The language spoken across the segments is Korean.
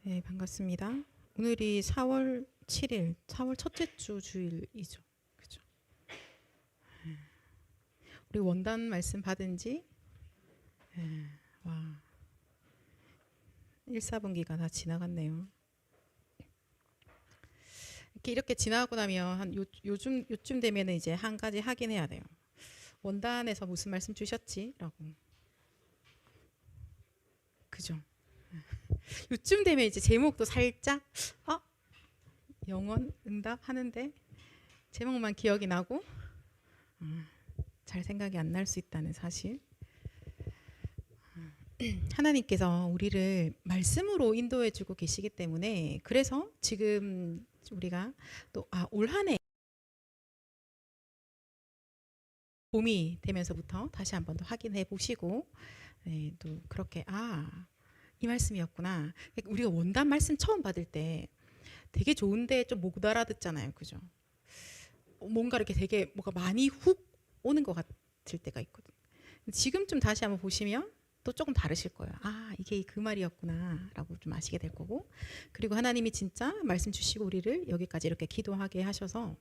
네, 반갑습니다. 오늘이 4월 7일, 4월 첫째 주 주일이죠. 그죠? 우리 원단 말씀 받은 지, 와, 1, 4분기가 다 지나갔네요. 이렇게 지나고 나면 요쯤 되면 이제 한 가지 확인해야 돼요. 원단에서 무슨 말씀 주셨지? 라고. 그죠? 요쯤 되면 이제 제목도 살짝, 영원 응답 하는데, 제목만 기억이 나고, 잘 생각이 안 날 수 있다는 사실. 하나님께서 우리를 말씀으로 인도해 주고 계시기 때문에, 그래서 지금 우리가 또 올 한 해 봄이 되면서부터 다시 한번 더 확인해 보시고, 네, 또 그렇게 이 말씀이었구나. 우리가 원단 말씀 처음 받을 때 되게 좋은데 좀 못 알아듣잖아요. 그죠? 뭔가 이렇게 되게 뭐가 많이 훅 오는 것 같을 때가 있거든요. 지금쯤 다시 한번 보시면 또 조금 다르실 거예요. 이게 그 말이었구나 라고 좀 아시게 될 거고, 그리고 하나님이 진짜 말씀 주시고 우리를 여기까지 이렇게 기도하게 하셔서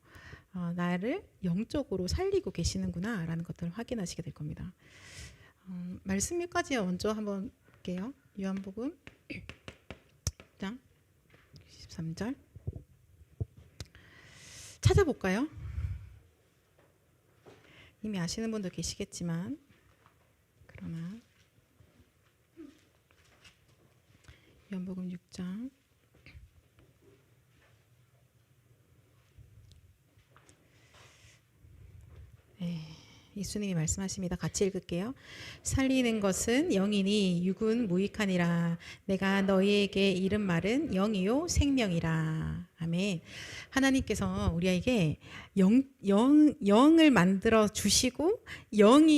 나를 영적으로 살리고 계시는구나 라는 것들을 확인하시게 될 겁니다. 말씀까지 먼저 한번 볼게요. 요한복음 1장 23절 찾아볼까요? 이미 아시는 분도 계시겠지만, 그러나 요한복음 6장 예수님이 말씀하십니다. 같이 읽을게요. 살리는 것은 영이니 육은 무익하니라. 내가 너희에게 이른 말은 영이요 생명이라. 아멘. 하나님께서 우리에게 영을 만들어 주시고,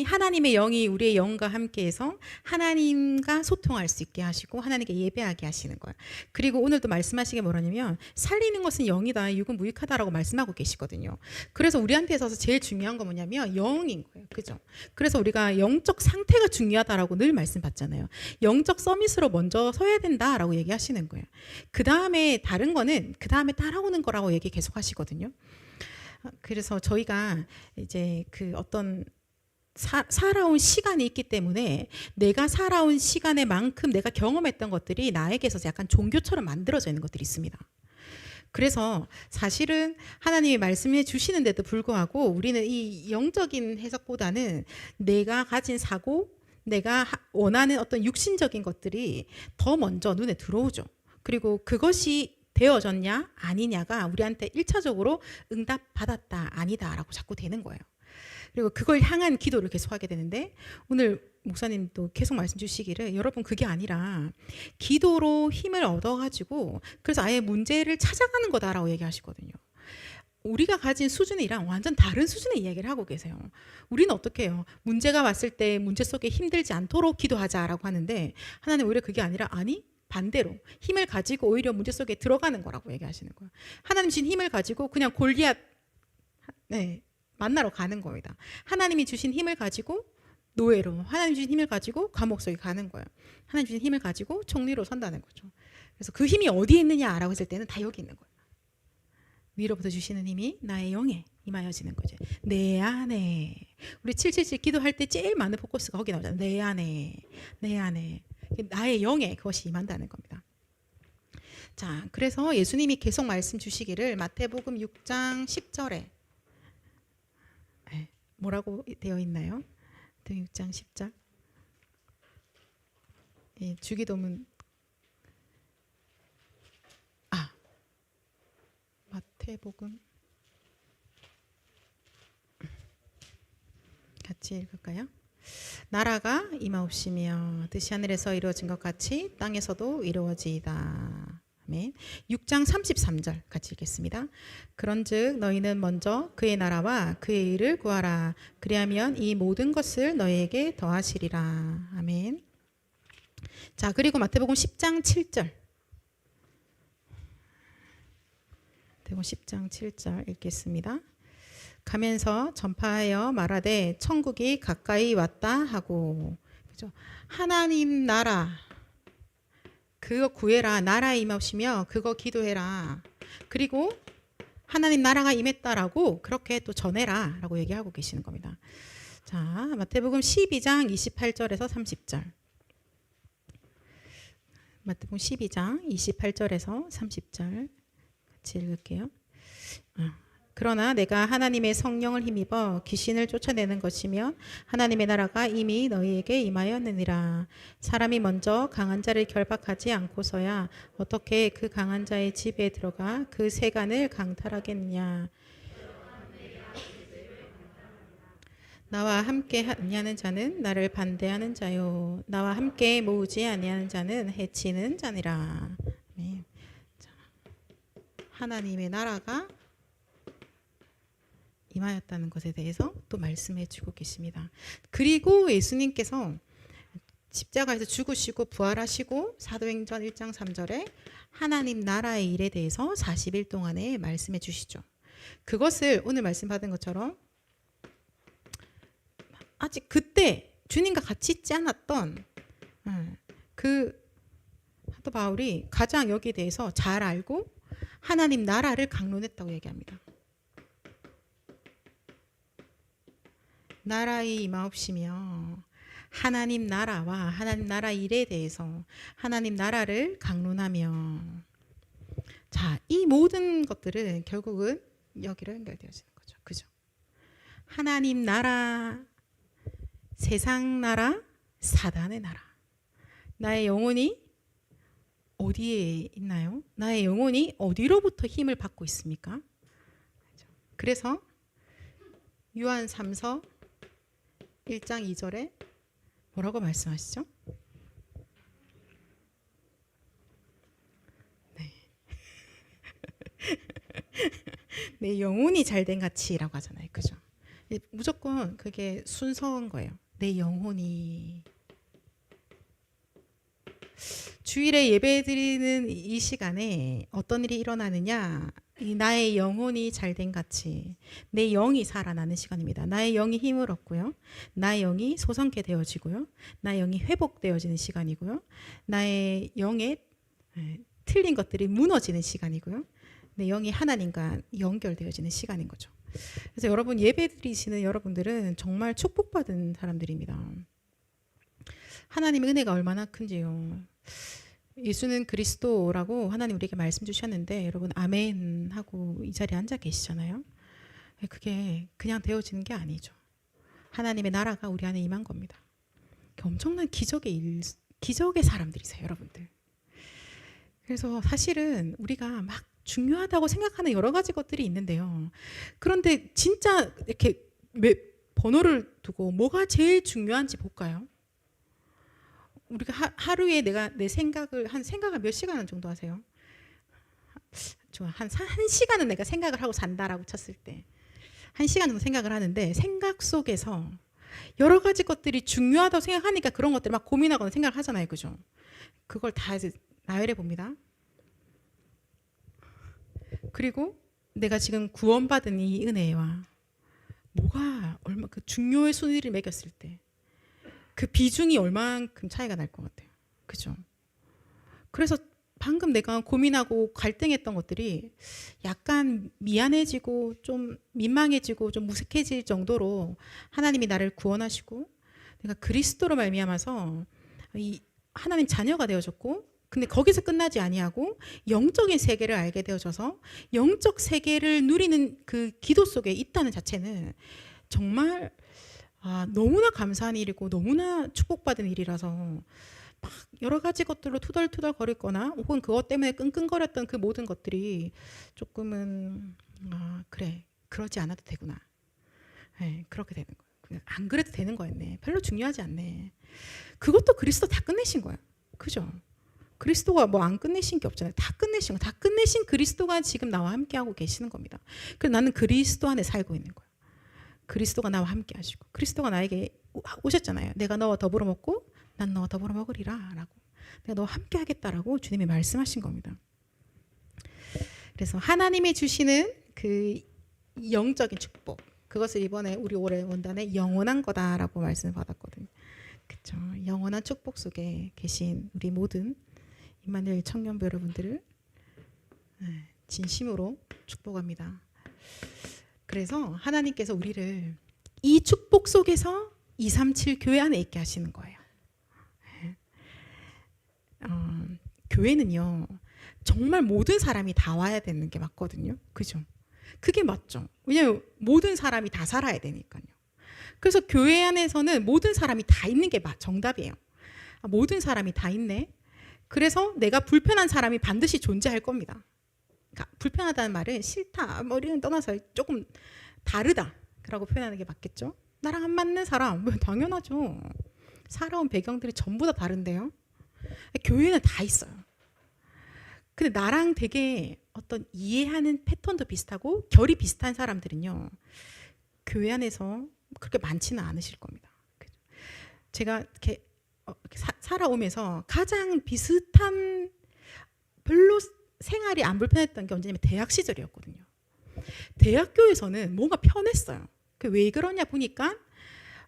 하나님의 영이 우리의 영과 함께해서 하나님과 소통할 수 있게 하시고 하나님께 예배하게 하시는 거예요. 그리고 오늘도 말씀하시게 뭐라냐면 살리는 것은 영이다, 육은 무익하다라고 말씀하고 계시거든요. 그래서 우리한테 있어서 제일 중요한 건 뭐냐면 영인 거예요. 그죠? 그래서 우리가 영적 상태가 중요하다라고 늘 말씀 받잖아요. 영적 서밋으로 먼저 서야 된다라고 얘기하시는 거예요. 그 다음에 다른 거는 그 다음에 따라오는 거라고 얘기 계속 하시거든요. 그래서 저희가 이제 그 어떤 살아온 시간이 있기 때문에 내가 살아온 시간에 만큼 내가 경험했던 것들이 나에게 있어서 약간 종교처럼 만들어져 있는 것들이 있습니다. 그래서 사실은 하나님이 말씀해 주시는데도 불구하고 우리는 이 영적인 해석보다는 내가 가진 사고, 내가 원하는 어떤 육신적인 것들이 더 먼저 눈에 들어오죠. 그리고 그것이 되어졌냐 아니냐가 우리한테 1차적으로 응답 받았다 아니다 라고 자꾸 되는 거예요. 그리고 그걸 향한 기도를 계속 하게 되는데, 오늘 목사님도 계속 말씀 주시기를 여러분 그게 아니라 기도로 힘을 얻어가지고 그래서 아예 문제를 찾아가는 거다라고 얘기하시거든요. 우리가 가진 수준이랑 완전 다른 수준의 이야기를 하고 계세요. 우리는 어떻게 해요? 문제가 왔을 때 문제 속에 힘들지 않도록 기도하자라고 하는데, 하나님 오히려 그게 아니라 반대로 힘을 가지고 오히려 문제 속에 들어가는 거라고 얘기하시는 거예요. 하나님 주신 힘을 가지고 그냥 골리앗 만나러 가는 겁니다. 하나님이 주신 힘을 가지고 노예로, 하나님 주신 힘을 가지고 감옥 속에 가는 거예요. 하나님 주신 힘을 가지고 총리로 선다는 거죠. 그래서 그 힘이 어디에 있느냐라고 했을 때는 다 여기 있는 거예요. 위로부터 주시는 힘이 나의 영에 임하여지는 거죠. 내 안에. 우리 777 기도할 때 제일 많은 포커스가 거기 나오잖아요. 내 안에, 내 안에. 나의 영에 그것이 임한다는 겁니다. 자, 그래서 예수님이 계속 말씀 주시기를 마태복음 6장 10절에 뭐라고 되어 있나요? 6장 10절. 주기도문. 마태복음 같이 읽을까요? 나라가 임하옵시며 뜻이 하늘에서 이루어진 것 같이 땅에서도 이루어지이다. 아멘. 6장 33절 같이 읽겠습니다. 그런즉 너희는 먼저 그의 나라와 그의 의를 구하라. 그리하면 이 모든 것을 너희에게 더하시리라. 아멘. 자, 그리고 마태복음 10장 7절. 마태복음 10장 7절 읽겠습니다. 가면서 전파하여 말하되 천국이 가까이 왔다 하고. 그죠? 하나님 나라, 그거 구해라. 나라에 임하시며 그거 기도해라. 그리고 하나님 나라가 임했다라고 그렇게 또 전해라 라고 얘기하고 계시는 겁니다. 자, 마태복음 12장 28절에서 30절. 마태복음 12장 28절에서 30절 같이 읽을게요. 그러나 내가 하나님의 성령을 힘입어 귀신을 쫓아내는 것이며 하나님의 나라가 이미 너희에게 임하였느니라. 사람이 먼저 강한 자를 결박하지 않고서야 어떻게 그 강한 자의 집에 들어가 그 세간을 강탈하겠느냐. 나와 함께 아니하는 자는 나를 반대하는 자요, 나와 함께 모으지 아니하는 자는 해치는 자니라. 네. 자, 하나님의 나라가 임하였다는 것에 대해서 또 말씀해 주고 계십니다. 그리고 예수님께서 십자가에서 죽으시고 부활하시고 사도행전 1장 3절에 하나님 나라의 일에 대해서 40일 동안에 말씀해 주시죠. 그것을 오늘 말씀 받은 것처럼 아직 그때 주님과 같이 있지 않았던 그 사도 바울이 가장 여기에 대해서 잘 알고 하나님 나라를 강론했다고 얘기합니다. 나라에 임하옵시며 하나님 나라와 하나님 나라 일에 대해서 하나님 나라를 강론하며, 자, 이 모든 것들은 결국은 여기로 연결되어지는 거죠. 그죠? 하나님 나라, 세상 나라, 사단의 나라. 나의 영혼이 어디에 있나요? 나의 영혼이 어디로부터 힘을 받고 있습니까? 그래서 요한 3서 1장 2절에 뭐라고 말씀하시죠? 네. 내 영혼이 잘된 같이라고 하잖아요. 그죠? 무조건 그게 순서인 거예요. 내 영혼이. 주일에 예배드리는 이 시간에 어떤 일이 일어나느냐, 나의 영혼이 잘된 같이 내 영이 살아나는 시간입니다. 나의 영이 힘을 얻고요, 나의 영이 소성케 되어지고요, 나의 영이 회복되어지는 시간이고요, 나의 영에 틀린 것들이 무너지는 시간이고요, 내 영이 하나님과 연결되어지는 시간인 거죠. 그래서 여러분, 예배드리시는 여러분들은 정말 축복받은 사람들입니다. 하나님의 은혜가 얼마나 큰지요. 예수는 그리스도라고 하나님 우리에게 말씀 주셨는데 여러분 아멘 하고 이 자리에 앉아 계시잖아요. 그게 그냥 되어지는 게 아니죠. 하나님의 나라가 우리 안에 임한 겁니다. 엄청난 기적의 사람들이세요, 여러분들. 그래서 사실은 우리가 막 중요하다고 생각하는 여러 가지 것들이 있는데요. 그런데 진짜 이렇게 번호를 두고 뭐가 제일 중요한지 볼까요? 우리가 하루에 내가 내 생각을 몇 시간 정도 하세요? 좋아, 한 1시간은 내가 생각을 하고 산다라고 쳤을 때 1시간 정도 생각을 하는데, 생각 속에서 여러 가지 것들이 중요하다고 생각하니까 그런 것들 막 고민하거나 생각을 하잖아요. 그죠? 그걸 다 이제 나열해 봅니다. 그리고 내가 지금 구원받은 이 은혜와 뭐가 얼마 그 중요의 순위를 매겼을 때 그 비중이 얼만큼 차이가 날 것 같아요. 그죠? 그래서 방금 내가 고민하고 갈등했던 것들이 약간 미안해지고 좀 민망해지고 좀 무색해질 정도로 하나님이 나를 구원하시고 내가 그리스도로 말미암아서 이 하나님 자녀가 되어졌고, 근데 거기서 끝나지 아니하고 영적인 세계를 알게 되어져서 영적 세계를 누리는 그 기도 속에 있다는 자체는 정말 너무나 감사한 일이고 너무나 축복받은 일이라서 막 여러 가지 것들로 투덜투덜 거리거나 혹은 그것 때문에 끙끙거렸던 그 모든 것들이 조금은 그래, 그러지 않아도 되구나. 네, 그렇게 되는 거예요. 안 그래도 되는 거였네. 별로 중요하지 않네. 그것도 그리스도 다 끝내신 거예요. 그죠? 그리스도가 뭐 안 끝내신 게 없잖아요. 다 끝내신 거. 다 끝내신 그리스도가 지금 나와 함께하고 계시는 겁니다. 그래서 나는 그리스도 안에 살고 있는 거예요. 그리스도가 나와 함께 하시고 그리스도가 나에게 오셨잖아요. 내가 너와 더불어 먹고 난 너와 더불어 먹으리라 라고, 내가 너와 함께 하겠다라고 주님이 말씀하신 겁니다. 그래서 하나님이 주시는 그 영적인 축복, 그것을 이번에 우리 올해 원단에 영원한 거다라고 말씀을 받았거든요. 그렇죠? 영원한 축복 속에 계신 우리 모든 임마누엘 청년부 여러분들을 진심으로 축복합니다. 그래서 하나님께서 우리를 이 축복 속에서 237 교회 안에 있게 하시는 거예요. 교회는요 정말 모든 사람이 다 와야 되는 게 맞거든요. 그죠? 그게 맞죠. 왜냐하면 모든 사람이 다 살아야 되니까요. 그래서 교회 안에서는 모든 사람이 다 있는 게 정답이에요. 모든 사람이 다 있네. 그래서 내가 불편한 사람이 반드시 존재할 겁니다. 그러니까 불편하다는 말은 싫다, 머리는 떠나서 조금 다르다라고 표현하는 게 맞겠죠. 나랑 안 맞는 사람, 당연하죠. 살아온 배경들이 전부 다 다른데요. 교회는 다 있어요. 근데 나랑 되게 어떤 이해하는 패턴도 비슷하고 결이 비슷한 사람들은요 교회 안에서 그렇게 많지는 않으실 겁니다. 제가 이렇게 살아오면서 가장 비슷한 별로 생활이 안 불편했던 게 언제냐면 대학 시절이었거든요. 대학교에서는 뭔가 편했어요. 왜 그러냐 보니까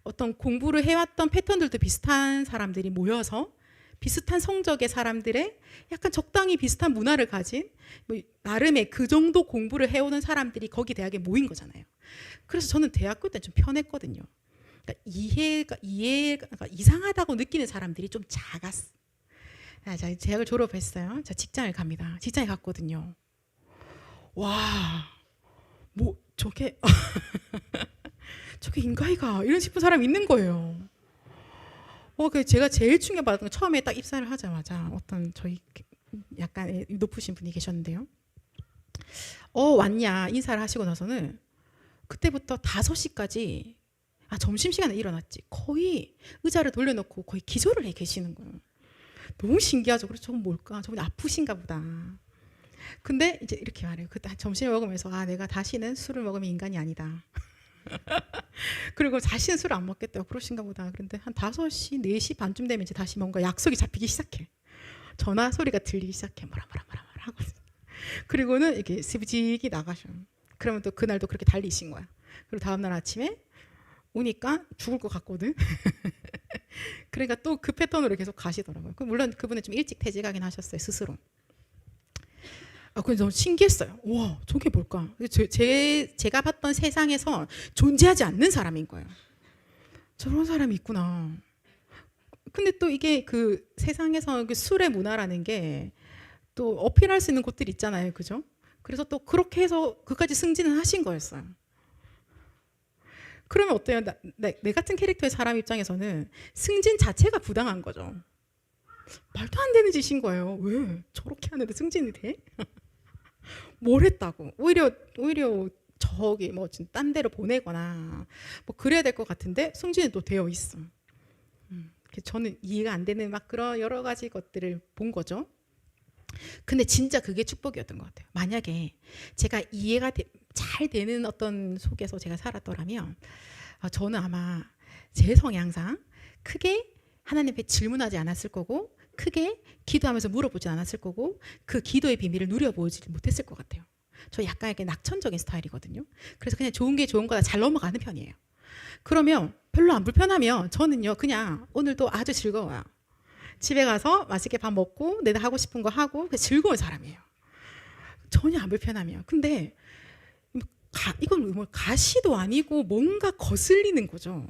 어떤 공부를 해왔던 패턴들도 비슷한 사람들이 모여서 비슷한 성적의 사람들의 약간 적당히 비슷한 문화를 가진 나름의 그 정도 공부를 해오는 사람들이 거기 대학에 모인 거잖아요. 그래서 저는 대학교 때 좀 편했거든요. 그러니까 이해가 이상하다고 느끼는 사람들이 좀 작았어. 자, 대학을 졸업했어요. 자, 직장을 갑니다. 직장에 갔거든요. 와, 뭐 저게 저게 인가이가 이런 싶은 사람이 있는 거예요. 제가 제일 충격받았던 건 처음에 딱 입사를 하자마자 어떤 저희 약간 높으신 분이 계셨는데요. 왔냐 인사를 하시고 나서는 그때부터 5시까지 점심시간에 일어났지 거의 의자를 돌려놓고 거의 기절을 해 계시는 거예요. 너무 신기하죠. 그래서 저건 뭘까? 저분이 아프신가 보다. 근데 이제 이렇게 말해요. 그때 점심을 먹으면서 내가 다시는 술을 먹으면 인간이 아니다. 그리고 다시는 술을 안 먹겠다고 그러신가 보다. 그런데 한 5시, 4시 반쯤 되면 이제 다시 뭔가 약속이 잡히기 시작해. 전화 소리가 들리기 시작해. 뭐라 하고. 그리고는 이렇게 스비직이 나가셔. 그러면 또 그날도 그렇게 달리신 거야. 그리고 다음날 아침에 오니까 죽을 것 같거든. 그러니까 또 그 패턴으로 계속 가시더라고요. 물론 그분은 좀 일찍 퇴직하긴 하셨어요, 스스로. 그래서 너무 신기했어요. 와, 저게 뭘까? 제가 봤던 세상에서 존재하지 않는 사람인 거예요. 저런 사람이 있구나. 근데 또 이게 그 세상에서 그 술의 문화라는 게 또 어필할 수 있는 곳들이 있잖아요. 그죠? 그래서 또 그렇게 해서 그까지 승진을 하신 거였어요. 그러면 어때요? 내 같은 캐릭터의 사람 입장에서는 승진 자체가 부당한 거죠. 말도 안 되는 짓인 거예요. 왜? 저렇게 하는데 승진이 돼? 뭘 했다고? 오히려 저기 딴 데로 보내거나 그래야 될 것 같은데 승진이 또 되어 있어. 저는 이해가 안 되는 그런 여러 가지 것들을 본 거죠. 근데 진짜 그게 축복이었던 것 같아요. 만약에 제가 이해가 잘 되는 어떤 속에서 제가 살았더라면 저는 아마 제 성향상 크게 하나님께 질문하지 않았을 거고 크게 기도하면서 물어보지 않았을 거고 그 기도의 비밀을 누려보지 못했을 것 같아요. 저 약간 이렇게 낙천적인 스타일이거든요. 그래서 그냥 좋은 게 좋은 거다 잘 넘어가는 편이에요. 그러면 별로 안 불편하면 저는요 그냥 오늘도 아주 즐거워요. 집에 가서 맛있게 밥 먹고 내가 하고 싶은 거 하고 즐거운 사람이에요. 전혀 안 불편하면. 근데 이건 가시도 아니고 뭔가 거슬리는 거죠.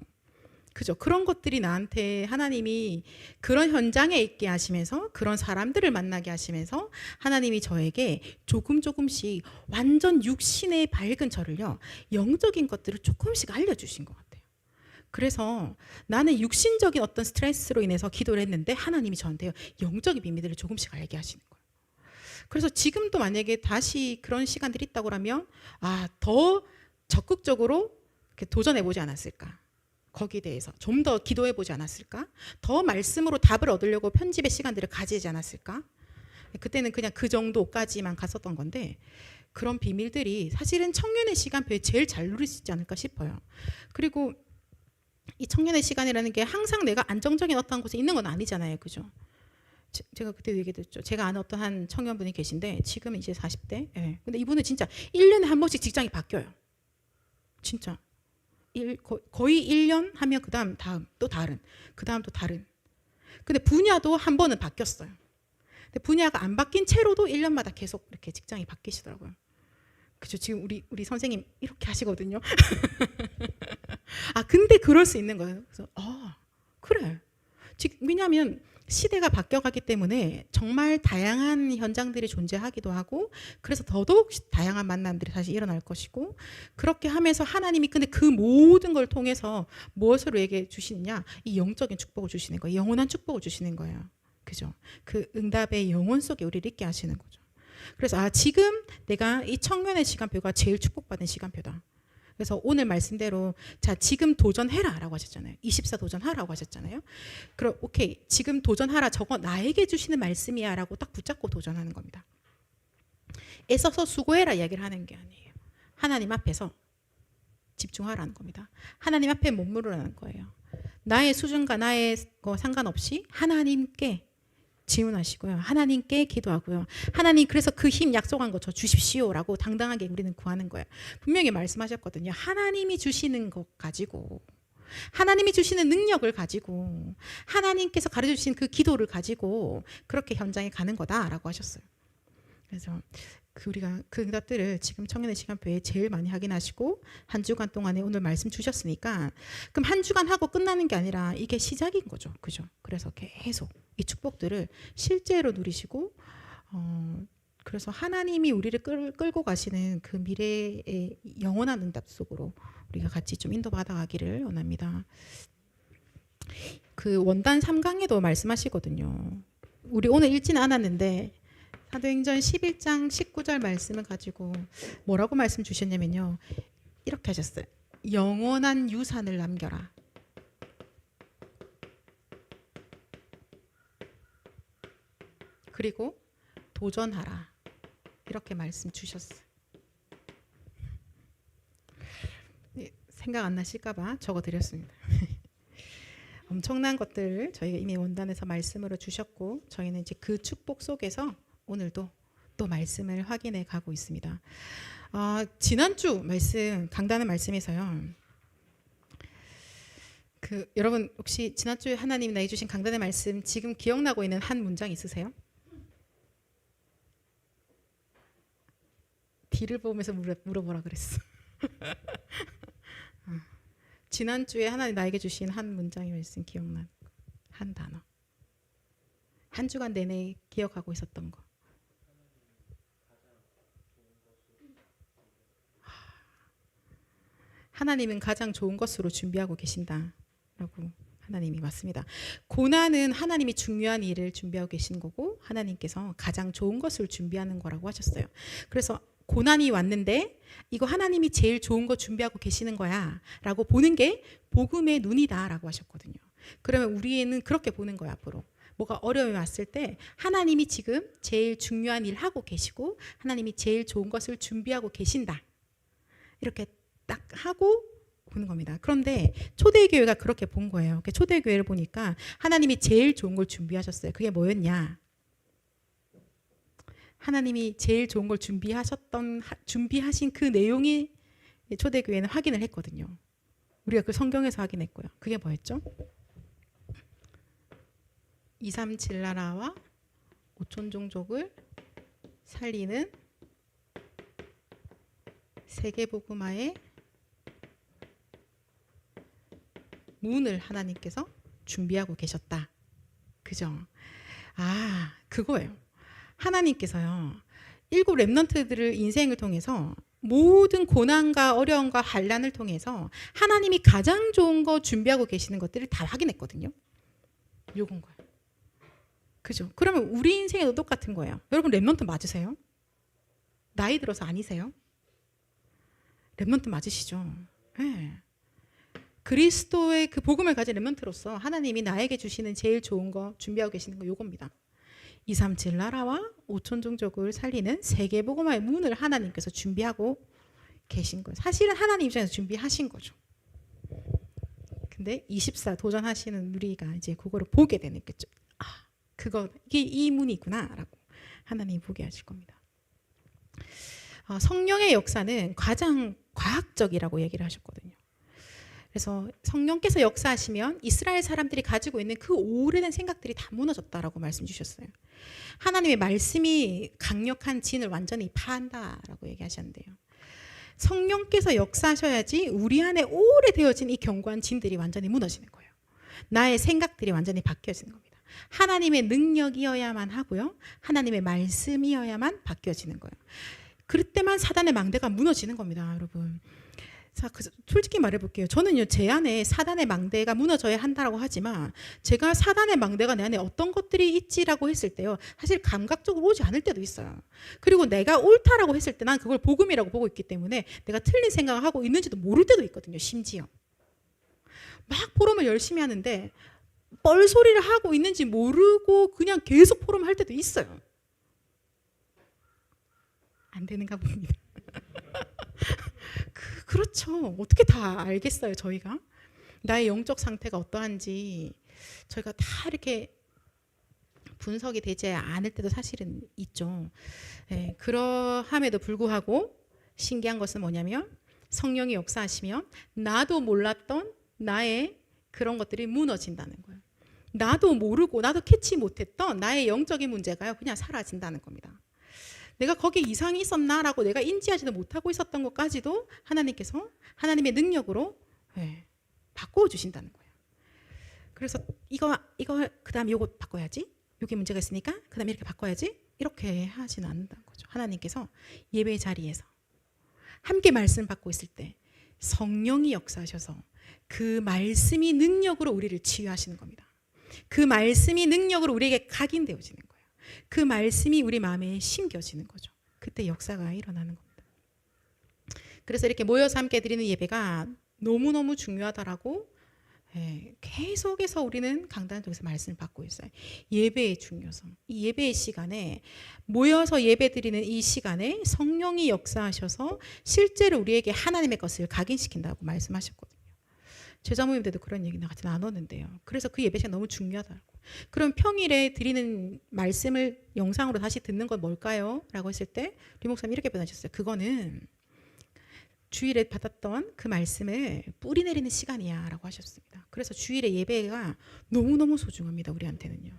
그죠? 그런 것들이 나한테 하나님이 그런 현장에 있게 하시면서 그런 사람들을 만나게 하시면서 하나님이 저에게 조금씩 완전 육신의 밝은 저를요 영적인 것들을 조금씩 알려주신 것 같아요. 그래서 나는 육신적인 어떤 스트레스로 인해서 기도를 했는데 하나님이 저한테요 영적인 비밀들을 조금씩 알게 하시는 거예요. 그래서 지금도 만약에 다시 그런 시간들이 있다고 하면 더 적극적으로 도전해보지 않았을까, 거기에 대해서 좀 더 기도해보지 않았을까, 더 말씀으로 답을 얻으려고 편집의 시간들을 가지지 않았을까. 그때는 그냥 그 정도까지만 갔었던 건데 그런 비밀들이 사실은 청년의 시간표에 제일 잘 누릴 수 있지 않을까 싶어요. 그리고 이 청년의 시간이라는 게 항상 내가 안정적인 어떤 곳에 있는 건 아니잖아요. 그죠? 제가 그때 얘기했죠. 제가 아는 어떤 한 청년분이 계신데 지금 이제 40대. 예. 근데 이분은 진짜 1년에 한 번씩 직장이 바뀌어요. 진짜. 거의 1년 하면 그다음 또 다른. 그다음 또 다른. 근데 분야도 한 번은 바뀌었어요. 근데 분야가 안 바뀐 채로도 1년마다 계속 이렇게 직장이 바뀌시더라고요. 그죠? 지금 우리 선생님 이렇게 하시거든요. 아, 근데 그럴 수 있는 거예요. 그래서 그래. 왜냐하면 시대가 바뀌어가기 때문에 정말 다양한 현장들이 존재하기도 하고, 그래서 더더욱 다양한 만남들이 다시 일어날 것이고, 그렇게 하면서 하나님이 근데 그 모든 걸 통해서 무엇을 우리에게 주시느냐? 이 영적인 축복을 주시는 거예요. 영원한 축복을 주시는 거예요. 그죠? 그 응답의 영혼 속에 우리를 있게 하시는 거죠. 그래서 지금 내가 이 청년의 시간표가 제일 축복받은 시간표다. 그래서 오늘 말씀대로 자, 지금 도전해라 라고 하셨잖아요. 24 도전하라고 하셨잖아요. 그럼 오케이, 지금 도전하라, 저거 나에게 주시는 말씀이야 라고 딱 붙잡고 도전하는 겁니다. 애써서 수고해라 이야기를 하는 게 아니에요. 하나님 앞에서 집중하라는 겁니다. 하나님 앞에 머무르라는 거예요. 나의 수준과 나의 거 상관없이 하나님께 지원하시고요. 하나님께 기도하고요. 하나님 그래서 그 힘 약속한 거 저 주십시오라고 당당하게 우리는 구하는 거예요. 분명히 말씀하셨거든요. 하나님이 주시는 것 가지고, 하나님이 주시는 능력을 가지고, 하나님께서 가르쳐주신 그 기도를 가지고 그렇게 현장에 가는 거다라고 하셨어요. 그래서 우리가 그 응답들을 지금 청년의 시간표에 제일 많이 확인하시고, 한 주간 동안에 오늘 말씀 주셨으니까, 그럼 한 주간 하고 끝나는 게 아니라 이게 시작인 거죠. 그죠? 그래서 계속 이 축복들을 실제로 누리시고, 그래서 하나님이 우리를 끌고 가시는 그 미래의 영원한 응답 속으로 우리가 같이 좀 인도받아 가기를 원합니다. 그 원단 3강에도 말씀하시거든요. 우리 오늘 읽지는 않았는데 사도행전 11장 19절 말씀을 가지고 뭐라고 말씀 주셨냐면요. 이렇게 하셨어요. 영원한 유산을 남겨라. 그리고 도전하라. 이렇게 말씀 주셨어요. 생각 안 나실까 봐 적어드렸습니다. 엄청난 것들을 저희가 이미 원단에서 말씀으로 주셨고, 저희는 이제 그 축복 속에서 오늘도 또 말씀을 확인해 가고 있습니다. 지난주 말씀, 강단의 말씀에서요. 여러분 혹시 지난주에 하나님이 나에게 주신 강단의 말씀 지금 기억나고 있는 한 문장 있으세요? 뒤를 보면서 물어보라 그랬어. 지난주에 하나님 나에게 주신 한 문장의 말씀 기억나는 한 단어. 한 주간 내내 기억하고 있었던 거. 하나님은 가장 좋은 것으로 준비하고 계신다라고 하나님이 맞습니다. 고난은 하나님이 중요한 일을 준비하고 계신 거고, 하나님께서 가장 좋은 것을 준비하는 거라고 하셨어요. 그래서 고난이 왔는데 이거 하나님이 제일 좋은 거 준비하고 계시는 거야 라고 보는 게 복음의 눈이다 라고 하셨거든요. 그러면 우리는 그렇게 보는 거야. 앞으로 뭐가 어려움이 왔을 때 하나님이 지금 제일 중요한 일 하고 계시고, 하나님이 제일 좋은 것을 준비하고 계신다, 이렇게 딱 하고 보는 겁니다. 그런데 초대교회가 그렇게 본 거예요. 초대교회를 보니까 하나님이 제일 좋은 걸 준비하셨어요. 그게 뭐였냐? 하나님이 제일 좋은 걸 준비하신 그 내용이 초대교회는 확인을 했거든요. 우리가 그 성경에서 확인했고요. 그게 뭐였죠? 237 나라와 5천 종족을 살리는 세계복음화의 문을 하나님께서 준비하고 계셨다. 그죠? 그거예요. 하나님께서요, 7 렘넌트들을 인생을 통해서 모든 고난과 어려움과 환난을 통해서 하나님이 가장 좋은 거 준비하고 계시는 것들을 다 확인했거든요. 요건 거예요. 그죠? 그러면 우리 인생에도 똑같은 거예요. 여러분 렘넌트 맞으세요? 나이 들어서 아니세요? 렘넌트 맞으시죠? 네. 그리스도의 그 복음을 가진 렘넌트로서 하나님이 나에게 주시는 제일 좋은 거 준비하고 계시는 거 요겁니다. 237 나라와 5천 종족을 살리는 세계복음화의 문을 하나님께서 준비하고 계신 거예요. 사실은 하나님 입장에서 준비하신 거죠. 근데 24 도전하시는 우리가 이제 그거를 보게 되는 거죠. 이게 이 문이구나라고 하나님이 보게 하실 겁니다. 성령의 역사는 가장 과학적이라고 얘기를 하셨거든요. 그래서 성령께서 역사하시면 이스라엘 사람들이 가지고 있는 그 오래된 생각들이 다 무너졌다라고 말씀 주셨어요. 하나님의 말씀이 강력한 진을 완전히 파한다라고 얘기하셨는데요. 성령께서 역사하셔야지 우리 안에 오래되어진 이 견고한 진들이 완전히 무너지는 거예요. 나의 생각들이 완전히 바뀌어지는 겁니다. 하나님의 능력이어야만 하고요. 하나님의 말씀이어야만 바뀌어지는 거예요. 그럴 때만 사단의 망대가 무너지는 겁니다, 여러분. 자, 솔직히 말해볼게요. 저는요, 제 안에 사단의 망대가 무너져야 한다라고 하지만 제가 사단의 망대가 내 안에 어떤 것들이 있지라고 했을 때요, 사실 감각적으로 오지 않을 때도 있어요. 그리고 내가 옳다라고 했을 때 난 그걸 복음이라고 보고 있기 때문에 내가 틀린 생각을 하고 있는지도 모를 때도 있거든요. 심지어 막 포럼을 열심히 하는데 뻘소리를 하고 있는지 모르고 그냥 계속 포럼을 할 때도 있어요. 안 되는가 봅니다. 그렇죠. 어떻게 다 알겠어요, 저희가? 나의 영적 상태가 어떠한지 저희가 다 이렇게 분석이 되지 않을 때도 사실은 있죠. 네, 그러함에도 불구하고 신기한 것은 뭐냐면 성령이 역사하시면 나도 몰랐던 나의 그런 것들이 무너진다는 거예요. 나도 모르고 나도 캐치 못했던 나의 영적인 문제가요, 그냥 사라진다는 겁니다. 내가 거기에 이상이 있었나라고 내가 인지하지도 못하고 있었던 것까지도 하나님께서 하나님의 능력으로 바꾸어 주신다는 거예요. 그래서 이거 그다음 요거 바꿔야지. 요게 문제가 있으니까 그다음 이렇게 바꿔야지. 이렇게 하지는 않는다는 거죠. 하나님께서 예배 자리에서 함께 말씀 받고 있을 때 성령이 역사하셔서 그 말씀이 능력으로 우리를 치유하시는 겁니다. 그 말씀이 능력으로 우리에게 각인되어지는 거예요. 그 말씀이 우리 마음에 심겨지는 거죠. 그때 역사가 일어나는 겁니다. 그래서 이렇게 모여서 함께 드리는 예배가 너무너무 중요하다라고 계속해서 우리는 강단을 통해서 말씀을 받고 있어요. 예배의 중요성. 이 예배의 시간에 모여서 예배 드리는 이 시간에 성령이 역사하셔서 실제로 우리에게 하나님의 것을 각인시킨다고 말씀하셨거든요. 제자 모임 때도 그런 얘기 같이 나눴는데요. 그래서 그 예배 시간 너무 중요하다고. 그럼 평일에 드리는 말씀을 영상으로 다시 듣는 건 뭘까요? 라고 했을 때 리 목사님 이렇게 변하셨어요. 그거는 주일에 받았던 그 말씀을 뿌리 내리는 시간이야 라고 하셨습니다. 그래서 주일의 예배가 너무너무 소중합니다. 우리한테는요.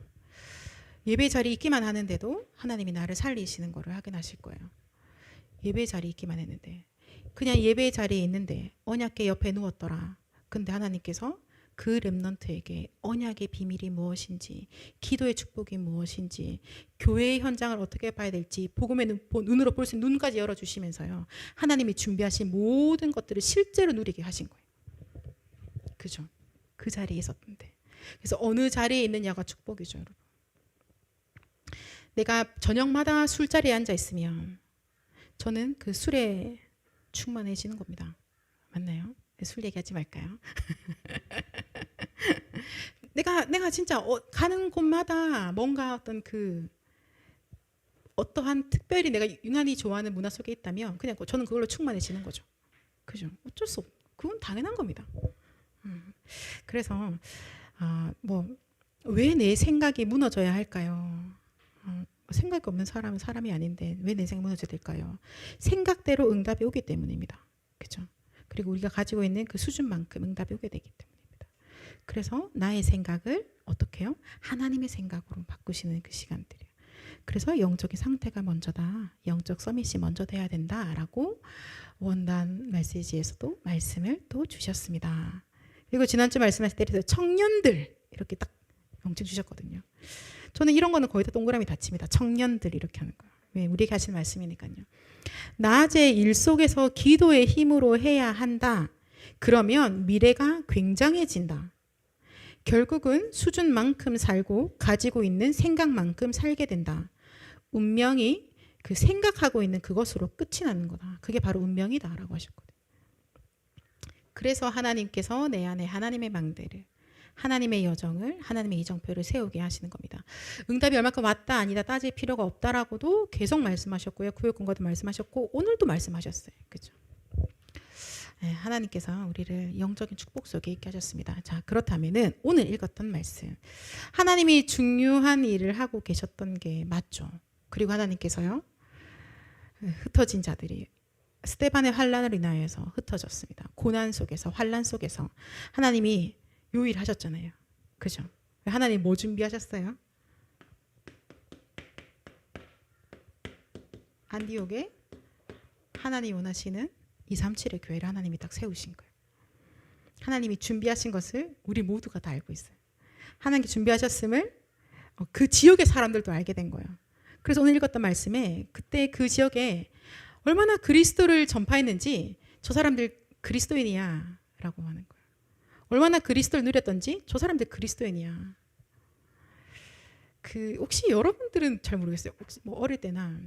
예배 자리에 있기만 하는데도 하나님이 나를 살리시는 거를 확인하실 거예요. 예배 자리에 있기만 했는데 그냥 예배 자리에 있는데 언약궤 옆에 누웠더라. 근데 하나님께서 그 렘넌트에게 언약의 비밀이 무엇인지, 기도의 축복이 무엇인지, 교회의 현장을 어떻게 봐야 될지 복음의 눈으로 볼 수 있는 눈까지 열어주시면서요, 하나님이 준비하신 모든 것들을 실제로 누리게 하신 거예요. 그죠? 그 자리에 있었는데. 그래서 어느 자리에 있느냐가 축복이죠, 여러분. 내가 저녁마다 술자리에 앉아 있으면 저는 그 술에 충만해지는 겁니다. 맞나요? 술 얘기하지 말까요? 내가 진짜 가는 곳마다 뭔가 어떤 어떠한 특별히 내가 유난히 좋아하는 문화 속에 있다면 그냥 저는 그걸로 충만해지는 거죠. 그죠? 어쩔 수 없고 그건 당연한 겁니다. 그래서 왜 내 생각이 무너져야 할까요? 생각이 없는 사람은 사람이 아닌데 왜 내 생각이 무너져야 될까요? 생각대로 응답이 오기 때문입니다. 그죠? 그리고 우리가 가지고 있는 그 수준만큼 응답이 오게 되기 때문입니다. 그래서 나의 생각을 어떻게 해요? 하나님의 생각으로 바꾸시는 그 시간들이에요. 그래서 영적인 상태가 먼저다. 영적 서밋이 먼저 돼야 된다라고 원단 메시지에서도 말씀을 또 주셨습니다. 그리고 지난주 말씀하실 때 청년들 이렇게 딱 명칭 주셨거든요. 저는 이런 거는 거의 다 동그라미 닫힙니다. 청년들 이렇게 하는 거예요. 왜? 우리에게 하시는 말씀이니까요. 낮의 일 속에서 기도의 힘으로 해야 한다. 그러면 미래가 굉장해진다. 결국은 수준만큼 살고 가지고 있는 생각만큼 살게 된다. 운명이 그 생각하고 있는 그것으로 끝이 나는 거다. 그게 바로 운명이다 라고 하셨거든요. 그래서 하나님께서 내 안에 하나님의 망대를, 하나님의 여정을, 하나님의 이정표를 세우게 하시는 겁니다. 응답이 얼마큼 왔다 아니다 따질 필요가 없다라고도 계속 말씀하셨고요. 구역공과도 말씀하셨고 오늘도 말씀하셨어요. 그죠? 네, 하나님께서 우리를 영적인 축복 속에 있게 하셨습니다. 자, 그렇다면은 오늘 읽었던 말씀, 하나님이 중요한 일을 하고 계셨던 게 맞죠. 그리고 하나님께서요, 흩어진 자들이 스데반의 환란을 인하여서 흩어졌습니다. 고난 속에서, 환란 속에서 하나님이 요일하셨잖아요. 그죠? 하나님 뭐 준비하셨어요? 안디옥에 하나님 원하시는 237의 교회를 하나님이 딱 세우신 거예요. 하나님이 준비하신 것을 우리 모두가 다 알고 있어요. 하나님께 준비하셨음을 그 지역의 사람들도 알게 된 거예요. 그래서 오늘 읽었던 말씀에 그때 그 지역에 얼마나 그리스도를 전파했는지 저 사람들 그리스도인이야 라고 하는 거예요. 얼마나 그리스도를 누렸던지 저 사람들 그리스도인이야. 혹시 여러분들은 잘 모르겠어요. 혹시 뭐 어릴 때나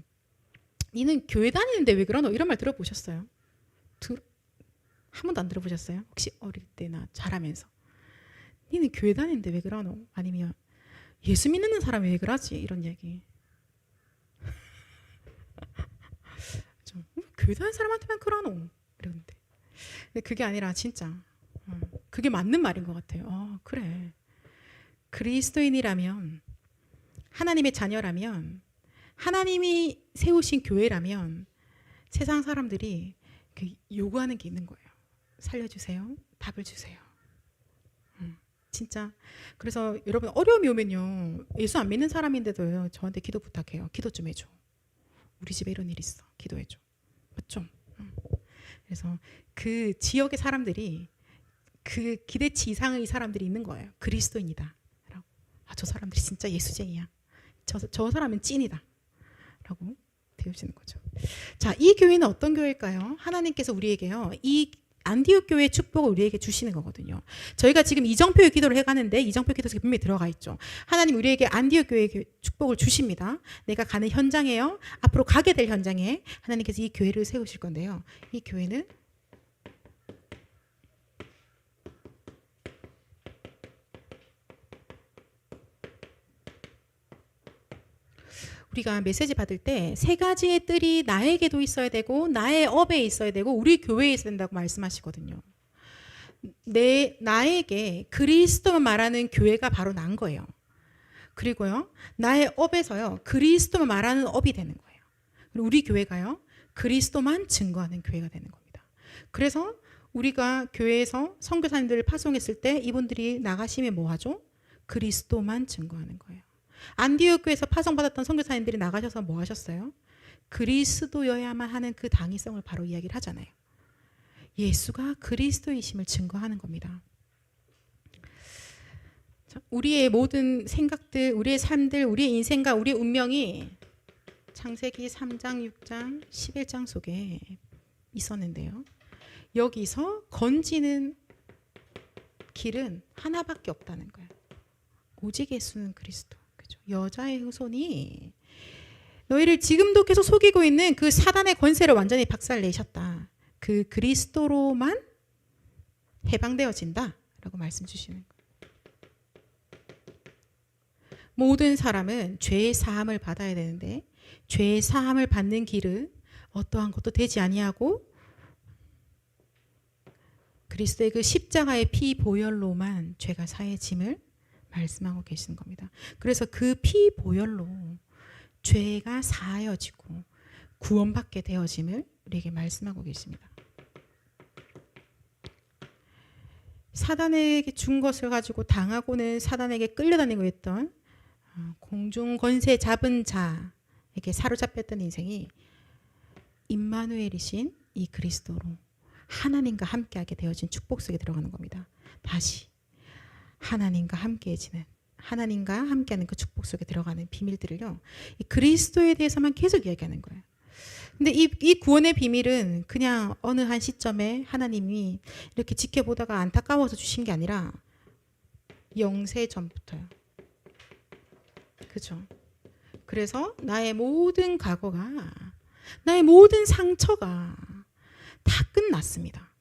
니는 교회 다니는데 왜 그러노? 이런 말 들어보셨어요? 한 번도 안 들어보셨어요? 혹시 어릴 때나 자라면서 니는 교회 다니는데 왜 그러노? 아니면 예수 믿는 사람이 왜 그러지? 이런 얘기. 교회 다니는 사람한테만 그러노? 이러는데 근데 그게 아니라 진짜 그게 맞는 말인 것 같아요. 그래. 그리스도인이라면, 하나님의 자녀라면, 하나님이 세우신 교회라면 세상 사람들이 요구하는 게 있는 거예요. 살려주세요. 답을 주세요. 진짜. 그래서 여러분 어려움이 오면요, 예수 안 믿는 사람인데도 저한테 기도 부탁해요. 기도 좀 해줘. 우리 집에 이런 일 있어. 기도해줘. 맞죠? 그래서 그 지역의 사람들이 그 기대치 이상의 사람들이 있는 거예요. 그리스도인이다 라고. 저 사람들이 진짜 예수쟁이야. 저 사람은 찐이다 라고 배우시는 거죠. 자, 이 교회는 어떤 교회일까요? 하나님께서 우리에게요, 이 안디옥 교회의 축복을 우리에게 주시는 거거든요. 저희가 지금 이정표의 기도를 해가는데 이정표 기도에 분명히 들어가 있죠. 하나님 우리에게 안디옥 교회의 축복을 주십니다. 내가 가는 현장에요, 앞으로 가게 될 현장에 하나님께서 이 교회를 세우실 건데요. 이 교회는 우리가 메시지 받을 때 세 가지의 뜰이 나에게도 있어야 되고 나의 업에 있어야 되고 우리 교회에 있어야 된다고 말씀하시거든요. 나에게 그리스도만 말하는 교회가 바로 난 거예요. 그리고요, 나의 업에서요, 그리스도만 말하는 업이 되는 거예요. 그리고 우리 교회가요, 그리스도만 증거하는 교회가 되는 겁니다. 그래서 우리가 교회에서 선교사님들을 파송했을 때 이분들이 나가시면 뭐 하죠? 그리스도만 증거하는 거예요. 안디옥 교회에서 파송받았던 선교사님들이 나가셔서 뭐 하셨어요? 그리스도여야만 하는 그 당위성을 바로 이야기를 하잖아요. 예수가 그리스도이심을 증거하는 겁니다. 우리의 모든 생각들, 우리의 삶들, 우리의 인생과 우리의 운명이 창세기 3장, 6장, 11장 속에 있었는데요. 여기서 건지는 길은 하나밖에 없다는 거예요. 오직 예수는 그리스도. 그죠? 여자의 후손이 너희를 지금도 계속 속이고 있는 그 사단의 권세를 완전히 박살내셨다. 그 그리스도로만 해방되어진다 라고 말씀 주시는 거예요. 모든 사람은 죄의 사함을 받아야 되는데 죄의 사함을 받는 길은 어떠한 것도 되지 아니하고 그리스도의 그 십자가의 피 보혈로만 죄가 사해짐을 말씀하고 계시는 겁니다. 그래서 그 피 보혈로 죄가 사하여지고 구원받게 되어짐을 우리에게 말씀하고 계십니다. 사단에게 준 것을 가지고 당하고는 사단에게 끌려다니고 있던 공중 권세 잡은 자에게 사로잡혔던 인생이 임마누엘이신 이 그리스도로 하나님과 함께하게 되어진 축복 속에 들어가는 겁니다. 다시 하나님과 함께해지는, 하나님과 함께하는 그 축복 속에 들어가는 비밀들을요, 이 그리스도에 대해서만 계속 이야기하는 거예요. 근데 이 구원의 비밀은 그냥 어느 한 시점에 하나님이 이렇게 지켜보다가 안타까워서 주신 게 아니라 영세 전부터요. 그죠? 그래서 나의 모든 과거가, 나의 모든 상처가 다 끝났습니다.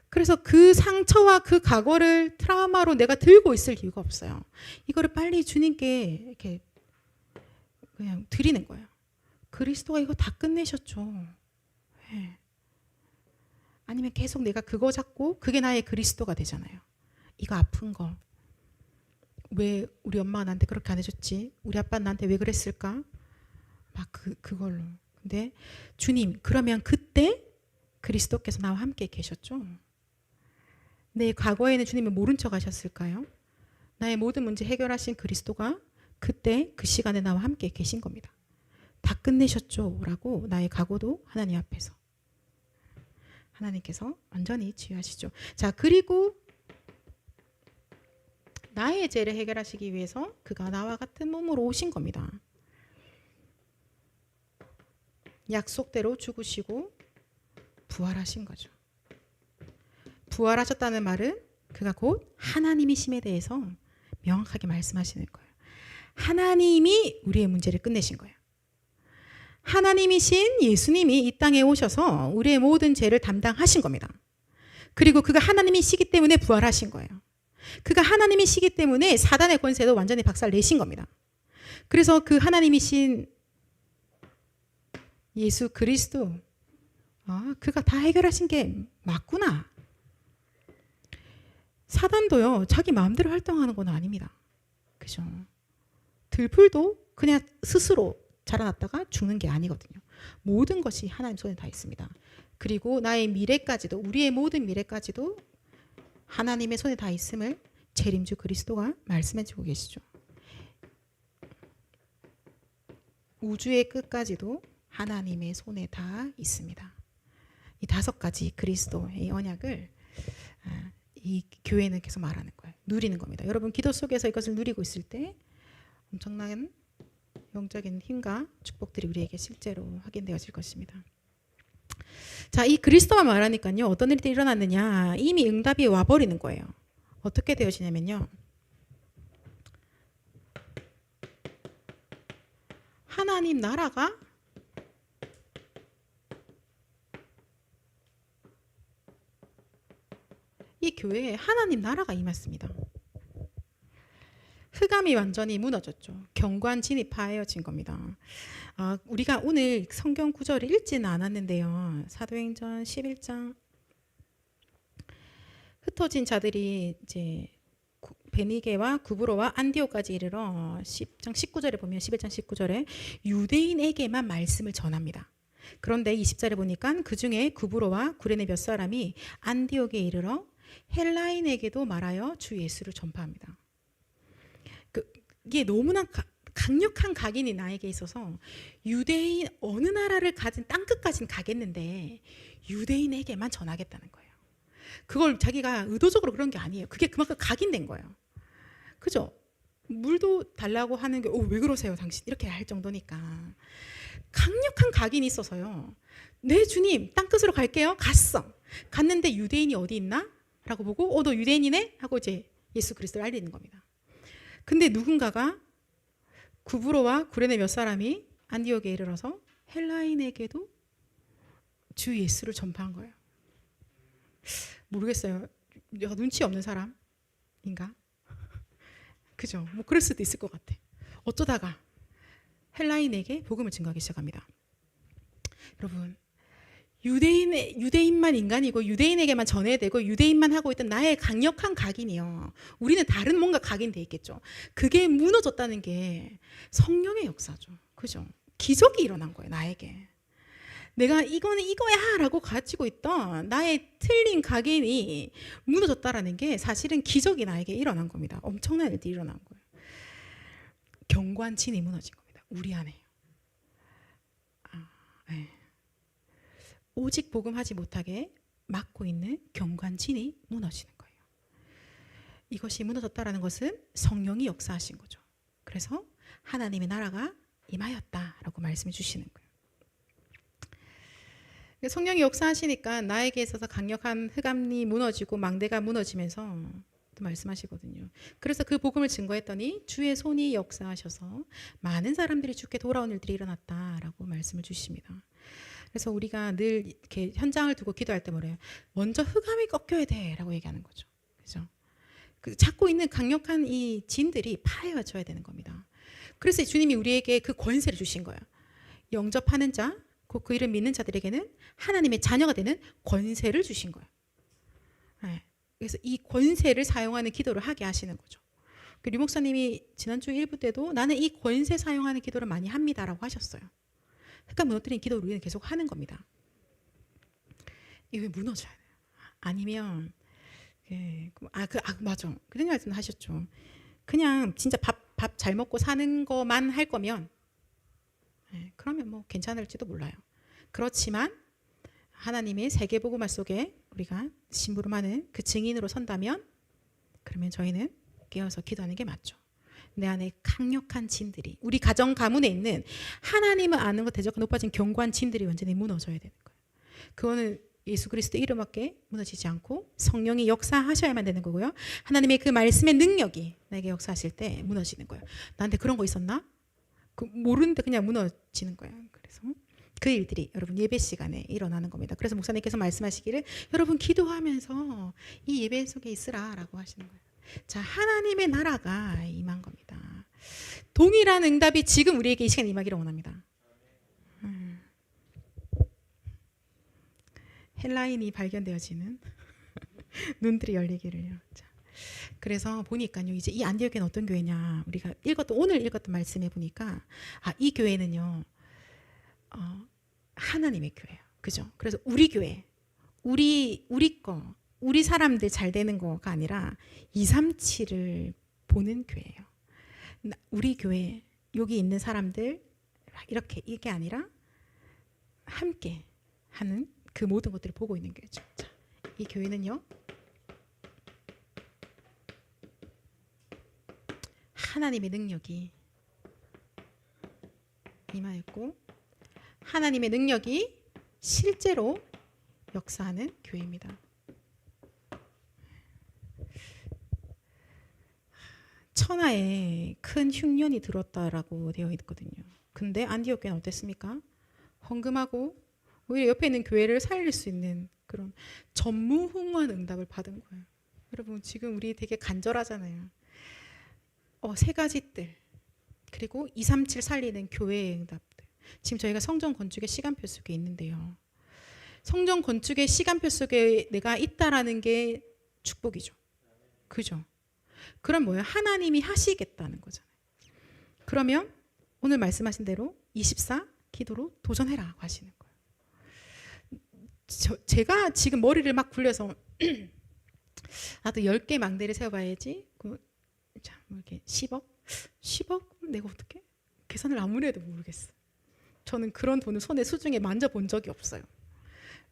그래서 그 상처와 그 과거를 트라우마로 내가 들고 있을 이유가 없어요. 이거를 빨리 주님께 이렇게 그냥 드리는 거예요. 그리스도가 이거 다 끝내셨죠. 네. 아니면 계속 내가 그거 잡고 그게 나의 그리스도가 되잖아요. 이거 아픈 거. 왜 우리 엄마가 나한테 그렇게 안 해줬지? 우리 아빠는 나한테 왜 그랬을까? 막 그걸로. 근데 주님, 그러면 그때 그리스도께서 나와 함께 계셨죠? 내 과거에는 주님을 모른 척 하셨을까요? 나의 모든 문제 해결하신 그리스도가 그때 그 시간에 나와 함께 계신 겁니다. 다 끝내셨죠? 라고 나의 각오도 하나님 앞에서 하나님께서 완전히 치유하시죠. 자, 그리고 나의 죄를 해결하시기 위해서 그가 나와 같은 몸으로 오신 겁니다. 약속대로 죽으시고 부활하신 거죠. 부활하셨다는 말은 그가 곧 하나님이심에 대해서 명확하게 말씀하시는 거예요. 하나님이 우리의 문제를 끝내신 거예요. 하나님이신 예수님이 이 땅에 오셔서 우리의 모든 죄를 담당하신 겁니다. 그리고 그가 하나님이시기 때문에 부활하신 거예요. 그가 하나님이시기 때문에 사단의 권세도 완전히 박살내신 겁니다. 그래서 그 하나님이신 예수 그리스도, 그가 다 해결하신 게 맞구나. 사단도요, 자기 마음대로 활동하는 건 아닙니다. 그죠? 들풀도 그냥 스스로 자라났다가 죽는 게 아니거든요. 모든 것이 하나님 손에 다 있습니다. 그리고 나의 미래까지도, 우리의 모든 미래까지도 하나님의 손에 다 있음을 재림주 그리스도가 말씀해주고 계시죠. 우주의 끝까지도 하나님의 손에 다 있습니다. 이 5가지 그리스도의 언약을 이 교회는 계속 말하는 거예요. 누리는 겁니다. 여러분 기도 속에서 이것을 누리고 있을 때 엄청난 영적인 힘과 축복들이 우리에게 실제로 확인되어질 것입니다. 자, 이 그리스도만 말하니까요, 어떤 일이 일어났느냐, 이미 응답이 와버리는 거예요. 어떻게 되어지냐면요, 하나님 나라가 이 교회에 하나님 나라가 임했습니다. 흑암이 완전히 무너졌죠. 경관 진입하여진 겁니다. 우리가 오늘 성경 구절을 읽지는 않았는데요. 사도행전 11장 흩어진 자들이 이제 베니게와 구브로와 안디오까지 이르러 10장 19절에 보면 11장 19절에 유대인에게만 말씀을 전합니다. 그런데 20절에 보니까 그 중에 구브로와 구레네 몇 사람이 안디옥에 이르러 헬라인에게도 말하여 주 예수를 전파합니다. 이게 너무나 강력한 각인이 나에게 있어서 유대인 어느 나라를 가진 땅끝까지는 가겠는데 유대인에게만 전하겠다는 거예요. 그걸 자기가 의도적으로 그런 게 아니에요. 그게 그만큼 각인된 거예요. 그죠? 물도 달라고 하는 게 왜 그러세요 당신? 이렇게 할 정도니까 강력한 각인이 있어서요. 네 주님 땅끝으로 갈게요. 갔는데 유대인이 어디 있나? 라고 보고 너 유대인이네? 하고 이제 예수 그리스도를 알리는 겁니다. 근데 누군가가 구브로와 구레네 몇 사람이 안디옥에 이르러서 헬라인에게도 주 예수를 전파한 거예요. 모르겠어요. 내가 눈치 없는 사람인가? 그죠? 뭐 그럴 수도 있을 것 같아. 어쩌다가 헬라인에게 복음을 증거하기 시작합니다. 여러분, 유대인만 인간이고 유대인에게만 전해야 되고 유대인만 하고 있던 나의 강력한 각인이요. 우리는 다른 뭔가 각인돼 있겠죠. 그게 무너졌다는 게 성령의 역사죠. 그죠? 기적이 일어난 거예요, 나에게. 내가 이거는 이거야 라고 가지고 있던 나의 틀린 각인이 무너졌다라는 게 사실은 기적이 나에게 일어난 겁니다. 엄청난 일들이 일어난 거예요. 경관진이 무너진 겁니다. 우리 안에. 네. 오직 복음하지 못하게 막고 있는 경관진이 무너지는 거예요. 이것이 무너졌다라는 것은 성령이 역사하신 거죠. 그래서 하나님의 나라가 임하였다라고 말씀해 주시는 거예요. 성령이 역사하시니까 나에게 있어서 강력한 흑암이 무너지고 망대가 무너지면서 또 말씀하시거든요. 그래서 그 복음을 증거했더니 주의 손이 역사하셔서 많은 사람들이 주께 돌아온 일들이 일어났다라고 말씀을 주십니다. 그래서 우리가 늘 이렇게 현장을 두고 기도할 때 뭐래요? 먼저 흑암이 꺾여야 돼라고 얘기하는 거죠. 그죠? 잡고 있는 강력한 이 진들이 파헤쳐져야 되는 겁니다. 그래서 주님이 우리에게 그 권세를 주신 거예요. 영접하는 자, 그 이름 믿는 자들에게는 하나님의 자녀가 되는 권세를 주신 거예요. 네. 그래서 이 권세를 사용하는 기도를 하게 하시는 거죠. 류 목사님이 지난주 1부 때도 나는 이 권세 사용하는 기도를 많이 합니다라고 하셨어요. 흑암 무너뜨린 기도를 우리는 계속 하는 겁니다. 이게 무너져야 돼요. 아니면 맞아. 그런 말씀 하셨죠. 그냥 진짜 밥 잘 먹고 사는 것만 할 거면 그러면 뭐 괜찮을지도 몰라요. 그렇지만 하나님의 세계복음화 속에 우리가 심부름하는 그 증인으로 선다면 그러면 저희는 깨어서 기도하는 게 맞죠. 내 안에 강력한 진들이 우리 가정 가문에 있는 하나님을 아는 것 대적과 높아진 견고한 진들이 완전히 무너져야 되는 거예요. 그거는 예수 그리스도의 이름밖에 무너지지 않고 성령이 역사하셔야만 되는 거고요. 하나님의 그 말씀의 능력이 나에게 역사하실 때 무너지는 거예요. 나한테 그런 거 있었나? 모르는데 그냥 무너지는 거예요. 그래서 그 일들이 여러분 예배 시간에 일어나는 겁니다. 그래서 목사님께서 말씀하시기를 여러분 기도하면서 이 예배 속에 있으라라고 하시는 거예요. 자, 하나님의 나라가 임한 겁니다. 동일한 응답이 지금 우리에게 이 시간에 임하기를 원합니다. 헬라인이 발견되어지는 눈들이 열리기를요. 자, 그래서 보니까요, 이제 이 안디옥교회는 어떤 교회냐, 우리가 오늘 읽었던 말씀에 보니까 이 교회는요, 하나님의 교회예요. 그죠? 그래서 우리 교회, 우리 사람들 잘 되는 거가 아니라 237을 보는 교회예요. 우리 교회, 여기 있는 사람들 이렇게 이게 아니라 함께 하는 그 모든 것들을 보고 있는 교회죠. 자, 이 교회는요, 하나님의 능력이 임하였고 하나님의 능력이 실제로 역사하는 교회입니다. 천하에 큰 흉년이 들었다라고 되어 있거든요. 근데 안디옥 교회는 어땠습니까? 헌금하고 오히려 옆에 있는 교회를 살릴 수 있는 그런 전무후무한 응답을 받은 거예요. 여러분 지금 우리 되게 간절하잖아요. 세 가지 뜰 그리고 237 살리는 교회의 응답들. 지금 저희가 성전 건축의 시간표 속에 있는데요. 성전 건축의 시간표 속에 내가 있다라는 게 축복이죠. 그죠? 그럼 뭐예요? 하나님이 하시겠다는 거잖아요. 그러면 오늘 말씀하신 대로 24 기도로 도전해라 하시는 거예요. 제가 지금 머리를 막 굴려서 나도 10개 망대를 세워봐야지. 자, 뭐 이렇게 10억? 10억? 내가 어떻게? 계산을 아무리 해도 모르겠어. 저는 그런 돈을 손에 수중에 만져본 적이 없어요.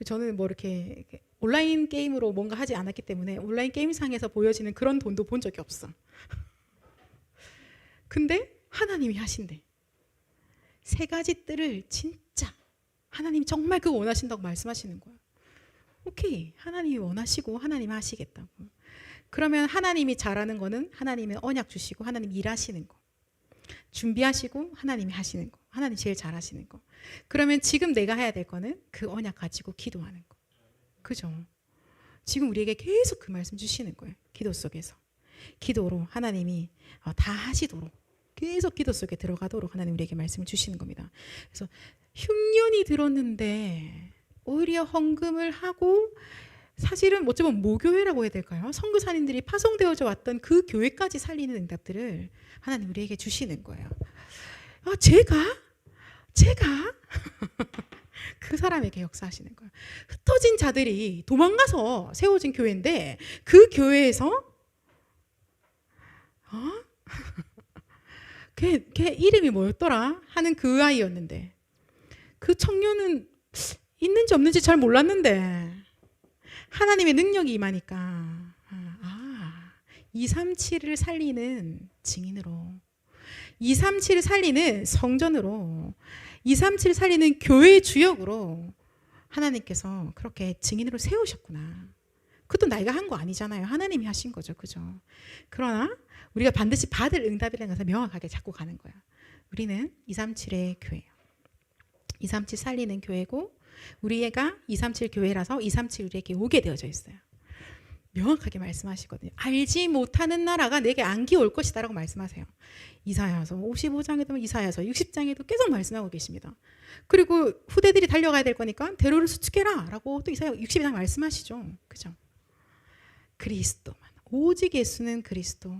저는 뭐 이렇게 온라인 게임으로 뭔가 하지 않았기 때문에 온라인 게임상에서 보여지는 그런 돈도 본 적이 없어. 근데 하나님이 하신대. 세 가지 뜰을 진짜 하나님이 정말 그거 원하신다고 말씀하시는 거예요. 오케이, 하나님이 원하시고 하나님이 하시겠다고. 그러면 하나님이 잘하는 거는 하나님이 언약 주시고 하나님이 일하시는 거. 준비하시고 하나님이 하시는 거. 하나님 제일 잘하시는 거. 그러면 지금 내가 해야 될 거는 그 언약 가지고 기도하는 거. 그죠? 지금 우리에게 계속 그 말씀 주시는 거예요. 기도 속에서. 기도로 하나님이 다 하시도록 계속 기도 속에 들어가도록 하나님 우리에게 말씀을 주시는 겁니다. 그래서 흉년이 들었는데 오히려 헌금을 하고 사실은 어쩌면 모교회라고 해야 될까요? 선교사님들이 파송되어져 왔던 그 교회까지 살리는 응답들을 하나님 우리에게 주시는 거예요. 제가 그 사람에게 역사하시는 거예요. 흩어진 자들이 도망가서 세워진 교회인데 그 교회에서 걔 이름이 뭐였더라 하는 그 아이였는데 그 청년은 있는지 없는지 잘 몰랐는데 하나님의 능력이 임하니까 237을 살리는 증인으로 237을 살리는 성전으로 237을 살리는 교회 주역으로 하나님께서 그렇게 증인으로 세우셨구나. 그것도 나이가 한 거 아니잖아요. 하나님이 하신 거죠. 그죠? 그러나 우리가 반드시 받을 응답이라는 것을 명확하게 잡고 가는 거야. 우리는 237의 교회예요. 237 살리는 교회고 우리 애가 237 교회라서 237 우리에게 오게 되어져 있어요. 명확하게 말씀하시거든요. 알지 못하는 나라가 내게 안기 올 것이다 라고 말씀하세요. 이사야서 55장에도 이사야서 60장에도 계속 말씀하고 계십니다. 그리고 후대들이 달려가야 될 거니까 대로를 수축해라 라고 또 이사야 62장 말씀하시죠. 그죠? 그리스도만 오직 예수는 그리스도.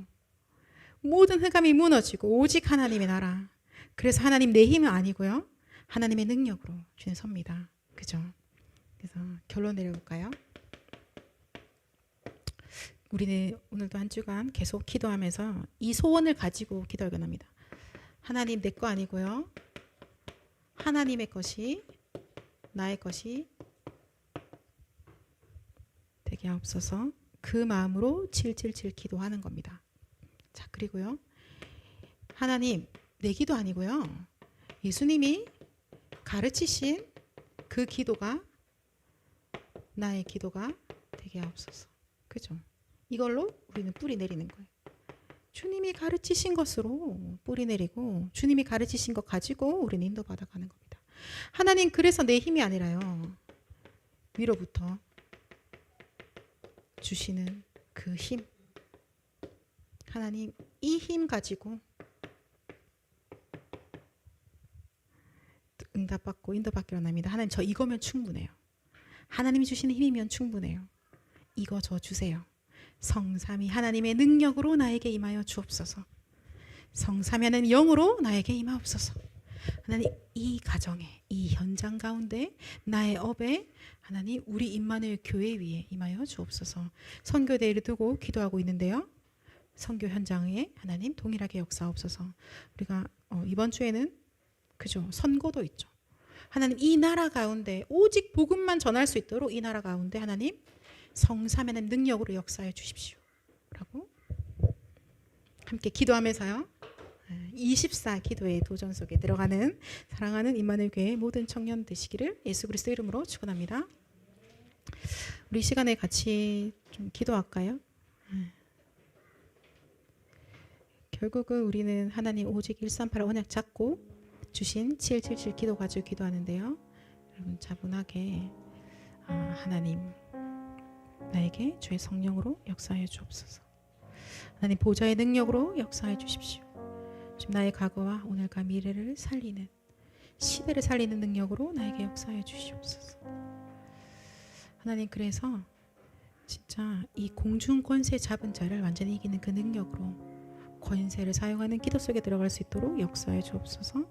모든 흑암이 무너지고 오직 하나님의 나라. 그래서 하나님 내 힘은 아니고요. 하나님의 능력으로 주님 섭니다. 그죠? 그래서 결론 내려볼까요? 우리는 오늘도 한 주간 계속 기도하면서 이 소원을 가지고 기도하게 합니다. 하나님, 내 거 아니고요. 하나님의 것이, 나의 것이 되게 하옵소서. 그 마음으로 777 기도하는 겁니다. 자, 그리고요. 하나님, 내 기도 아니고요. 예수님이 가르치신 그 기도가 나의 기도가 되게 하옵소서. 그죠? 이걸로 우리는 뿌리 내리는 거예요. 주님이 가르치신 것으로 뿌리 내리고 주님이 가르치신 것 가지고 우리는 인도받아 가는 겁니다. 하나님, 그래서 내 힘이 아니라요. 위로부터 주시는 그 힘. 하나님, 이 힘 가지고 응답받고 인도받기로 합니다. 하나님, 저 이거면 충분해요. 하나님이 주시는 힘이면 충분해요. 이거 저 주세요. 성삼위 하나님의 능력으로 나에게 임하여 주옵소서. 성삼위 하나님 영으로 나에게 임하옵소서. 하나님, 이 가정에, 이 현장 가운데, 나의 업에 하나님 우리 임마누엘 교회 위에 임하여 주옵소서. 선교대회를 두고 기도하고 있는데요. 선교 현장에 하나님 동일하게 역사옵소서. 우리가 이번 주에는 그죠? 선고도 있죠. 하나님, 이 나라 가운데 오직 복음만 전할 수 있도록 이 나라 가운데 하나님 성삼위의 능력으로 역사해 주십시오. 라고 함께 기도하면서요. 24 기도의 도전 속에 들어가는 사랑하는 임마누엘 교회 모든 청년 되시기를 예수 그리스도 이름으로 축원합니다. 우리 시간에 같이 좀 기도할까요? 결국은 우리는 하나님 오직 138 언약 잡고 주신 777 기도 가지고 기도하는데요. 여러분 차분하게 하나님, 나에게 주의 성령으로 역사해 주옵소서. 하나님, 보좌의 능력으로 역사해 주십시오. 지금 나의 과거와 오늘과 미래를 살리는, 시대를 살리는 능력으로 나에게 역사해 주시옵소서. 하나님, 그래서 진짜 이 공중 권세 잡은 자를 완전히 이기는 그 능력으로 권세를 사용하는 기도 속에 들어갈 수 있도록 역사해 주옵소서.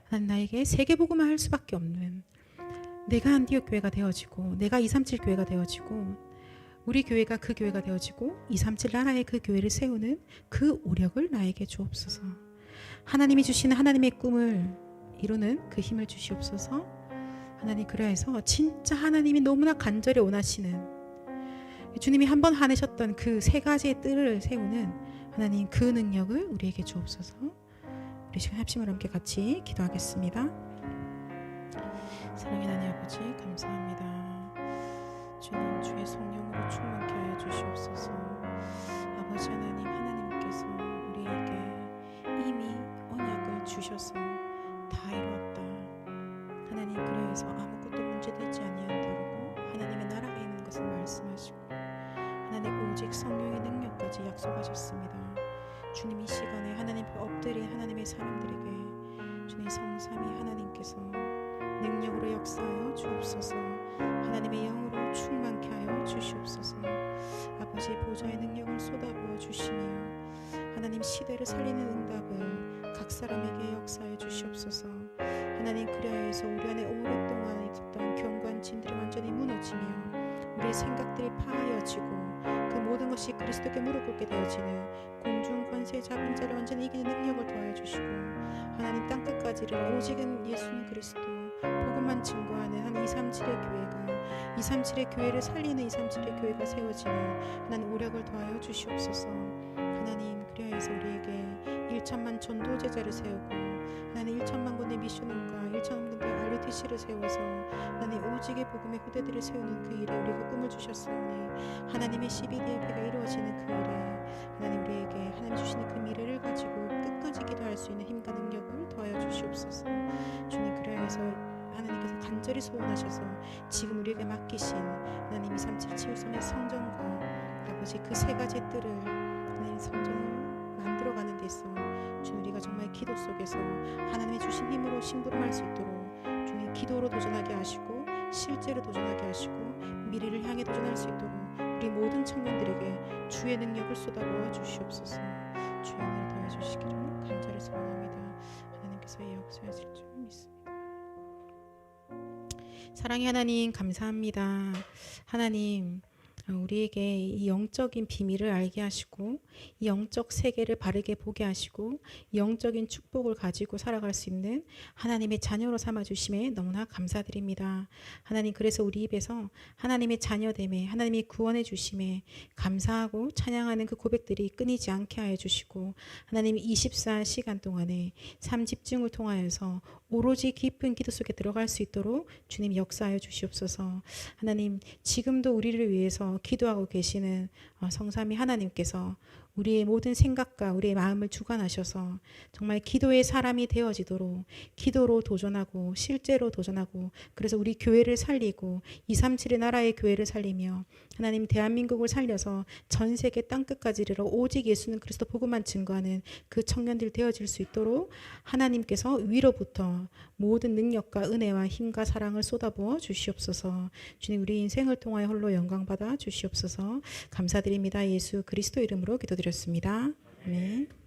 하나님, 나에게 세계복음을 할 수밖에 없는, 내가 안디옥 교회가 되어지고, 내가 237 교회가 되어지고, 우리 교회가 그 교회가 되어지고 237 나라의 그 교회를 세우는 그 오력을 나에게 주옵소서. 하나님이 주시는 하나님의 꿈을 이루는 그 힘을 주시옵소서. 하나님, 그래서 진짜 하나님이 너무나 간절히 원하시는, 주님이 한번 화내셨던 그 세 가지의 뜰을 세우는 하나님 그 능력을 우리에게 주옵소서. 우리 시간 합심을 함께 같이 기도하겠습니다. 사랑의 하나님 아버지, 감사합니다. 주님, 주의 성령으로 충만케 하여 주시옵소서. 아버지 하나님, 하나님께서 우리에게 이미 언약을 주셔서 다 이루었다. 하나님, 그래서 아무것도 문제되지 아니한다고 하나님의 나라가 있는 것을 말씀하시고, 하나님 오직 성령의 능력까지 약속하셨습니다. 주님, 이 시간에 하나님 앞에 엎드린 하나님의 사람들에게 주님 성삼위 하나님께서 능력으로 역사하여 주옵소서. 하나님의 영으로 충만케 하여 주시옵소서. 아버지, 보좌의 능력을 쏟아부어 주시며 하나님 시대를 살리는 응답을 각 사람에게 역사해 주시옵소서. 하나님, 그리하여서 우리 안에 오랫동안 있었던 경관진들이 완전히 무너지며 우리의 생각들이 파하여지고 그 모든 것이 그리스도께 무릎 꿇게 되어지는 공중 권세 잡은 자를 완전히 이기는 능력을 더하여 주시고, 하나님 땅끝까지 이르러 오직은 예수님 그리스도 복음만 증거하는 한 237의 교회가, 237의 교회를 살리는 237의 교회가 세워지는 하나님 오력을 더하여 주시옵소서. 하나님, 그리하여서 우리에게 1천만 전도 제자를 세우고 하나님 1천만 군데 미션원과 1천만 군데 RUTC를 세워서 하나님 오직의 복음의 후대들을 세우는 그 일에 우리가 꿈을 주셨사오니, 하나님의 12대회가 이루어지는 그 일에 하나님 우리에게 하나님 주시는 그 미래를 가지고 끝까지 기도할 수 있는 힘과 능력을 더하여 주시옵소서. 주님, 그래서 하나님께서 간절히 소원하셔서 지금 우리에게 맡기신 하나님 237 치유섬의 성전과 아버지 그 세 가지 뜰을 하나님 성전을 만들어가는 데서 주님, 우리가 정말 기도 속에서 하나님의 주신 힘으로 심부름할 수 있도록 주님 기도로 도전하게 하시고 실제로 도전하게 하시고 미래를 향해 도전할 수 있도록 우리 모든 청년들에게 주의 능력을 쏟아부어 주시옵소서. 주의 은혜를 더해 주시기를 간절히 소원합니다. 하나님께서 역사하실 줄 믿습니다. 사랑의 하나님 감사합니다. 하나님 우리에게 이 영적인 비밀을 알게 하시고 이 영적 세계를 바르게 보게 하시고 영적인 축복을 가지고 살아갈 수 있는 하나님의 자녀로 삼아주심에 너무나 감사드립니다. 하나님 그래서 우리 입에서 하나님의 자녀됨에 하나님이 구원해 주심에 감사하고 찬양하는 그 고백들이 끊이지 않게 하여 주시고 하나님이 24시간 동안에 삶 집중을 통하여서 오로지 깊은 기도 속에 들어갈 수 있도록 주님 역사하여 주시옵소서. 하나님 지금도 우리를 위해서 기도하고 계시는 성삼위 하나님께서 우리의 모든 생각과 우리의 마음을 주관하셔서 정말 기도의 사람이 되어지도록 기도로 도전하고 실제로 도전하고 그래서 우리 교회를 살리고 237의 나라의 교회를 살리며 하나님 대한민국을 살려서 전 세계 땅끝까지 이르러 오직 예수는 그리스도 복음만 증거하는 그 청년들 되어질 수 있도록 하나님께서 위로부터 모든 능력과 은혜와 힘과 사랑을 쏟아부어 주시옵소서. 주님 우리 인생을 통하여 홀로 영광받아 주시옵소서. 감사드립니다. 예수 그리스도 이름으로 기도드렸습니다. 아멘.